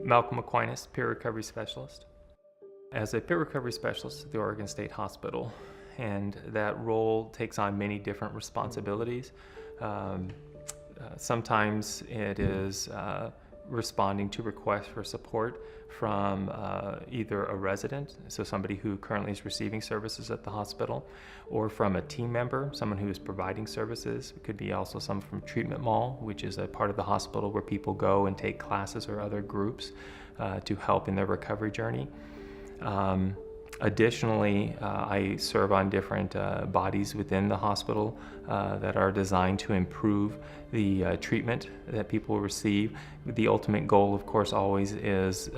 Malcolm Aquinas, peer recovery specialist. As a peer recovery specialist at the Oregon State Hospital, and that role takes on many different responsibilities. Sometimes it is responding to requests for support from either a resident, so somebody who currently is receiving services at the hospital, or from a team member, someone who is providing services. It could be also someone from Treatment Mall, which is a part of the hospital where people go and take classes or other groups to help in their recovery journey. Additionally, I serve on different bodies within the hospital that are designed to improve the treatment that people receive. The ultimate goal, of course, always is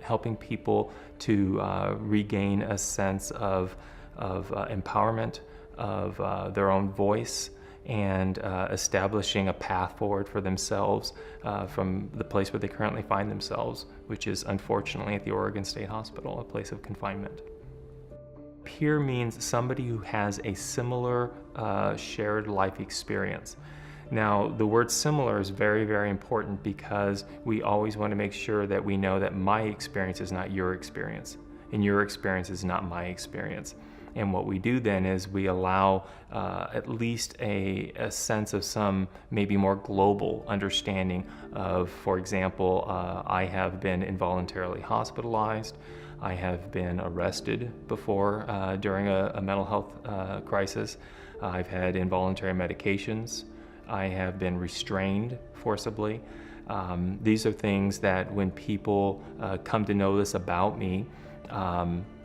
helping people to regain a sense of empowerment, of their own voice, and establishing a path forward for themselves from the place where they currently find themselves, which is unfortunately at the Oregon State Hospital, a place of confinement. Peer means somebody who has a similar shared life experience. Now, the word similar is very, very important because we always want to make sure that we know that my experience is not your experience, and your experience is not my experience. And what we do then is we allow at least a sense of some maybe more global understanding of, for example, I have been involuntarily hospitalized. I have been arrested before during a mental health crisis. I've had involuntary medications. I have been restrained forcibly. These are things that when people come to know this about me,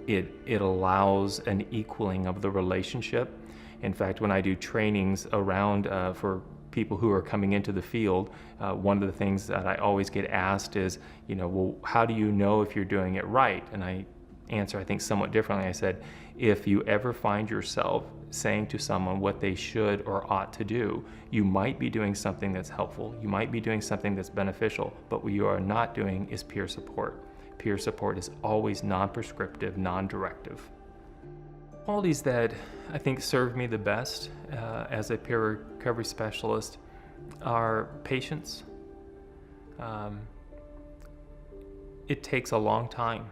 it allows an equaling of the relationship. In fact, when I do trainings around for people who are coming into the field, one of the things that I always get asked is, well, how do you know if you're doing it right? And I answer, I think, somewhat differently. I said, if you ever find yourself saying to someone what they should or ought to do, you might be doing something that's helpful. You might be doing something that's beneficial, but what you are not doing is peer support. Peer support is always non-prescriptive, non-directive. Qualities that I think serve me the best as a peer recovery specialist are patience. It takes a long time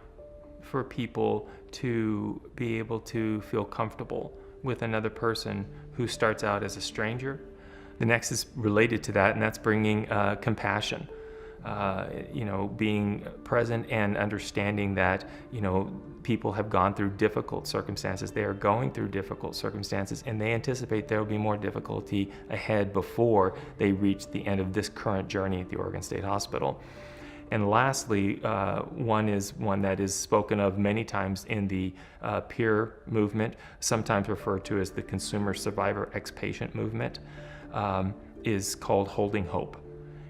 for people to be able to feel comfortable with another person who starts out as a stranger. The next is related to that, and that's bringing compassion. Being present and understanding that, people have gone through difficult circumstances. They are going through difficult circumstances, and they anticipate there will be more difficulty ahead before they reach the end of this current journey at the Oregon State Hospital. And lastly, one that is spoken of many times in the peer movement, sometimes referred to as the consumer survivor ex-patient movement, is called holding hope.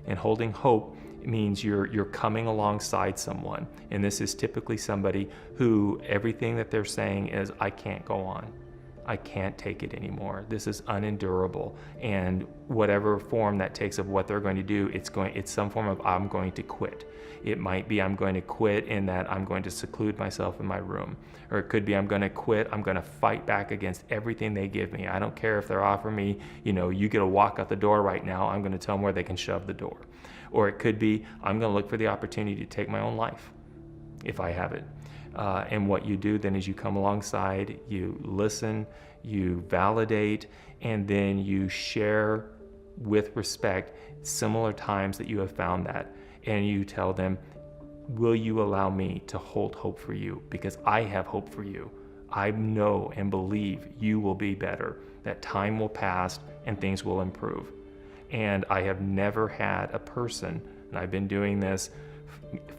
And holding hope means you're coming alongside someone, and this is typically somebody who everything that they're saying is, I can't go on. I can't take it anymore. This is unendurable. And whatever form that takes of what they're going to do, it's some form of I'm going to quit. It might be I'm going to quit in that I'm going to seclude myself in my room. Or it could be I'm going to quit, I'm going to fight back against everything they give me. I don't care if they're offering me, you get to walk out the door right now, I'm going to tell them where they can shove the door. Or it could be I'm going to look for the opportunity to take my own life if I have it. And what you do then is you come alongside, you listen, you validate, and then you share with respect similar times that you have found that. And you tell them, will you allow me to hold hope for you? Because I have hope for you. I know and believe you will be better, that time will pass and things will improve. And I have never had a person, and I've been doing this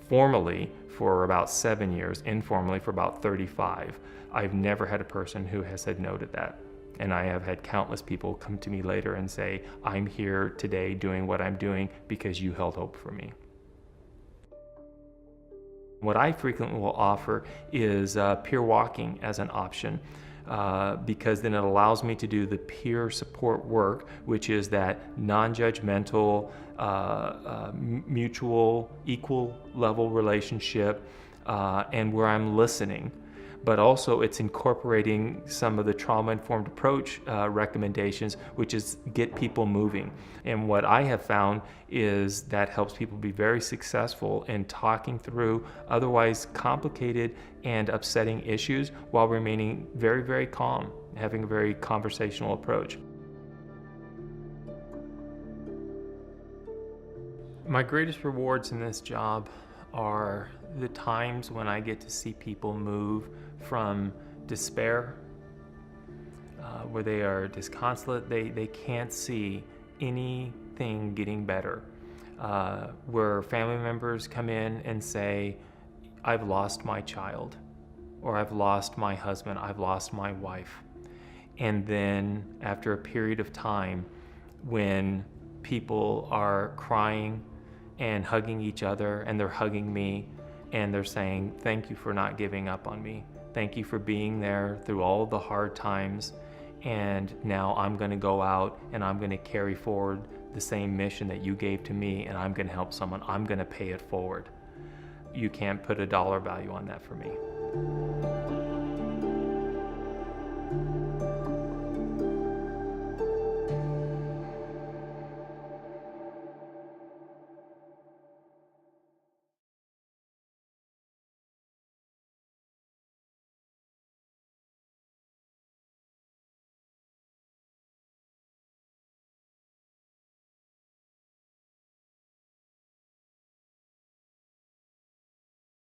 formally for about 7 years, informally for about 35. I've never had a person who has said no to that. And I have had countless people come to me later and say, I'm here today doing what I'm doing because you held hope for me. What I frequently will offer is peer walking as an option. Because then it allows me to do the peer support work, which is that non-judgmental, mutual, equal level relationship, and where I'm listening. but also it's incorporating some of the trauma-informed approach recommendations, which is get people moving. And what I have found is that helps people be very successful in talking through otherwise complicated and upsetting issues while remaining very, very calm, having a very conversational approach. My greatest rewards in this job are the times when I get to see people move from despair, where they are disconsolate, they can't see anything getting better, where family members come in and say, I've lost my child, or I've lost my husband, I've lost my wife. And then after a period of time when people are crying and hugging each other, and they're hugging me, and they're saying, thank you for not giving up on me. Thank you for being there through all the hard times. And now I'm going to go out and I'm going to carry forward the same mission that you gave to me, and I'm going to help someone. I'm going to pay it forward. You can't put a dollar value on that for me.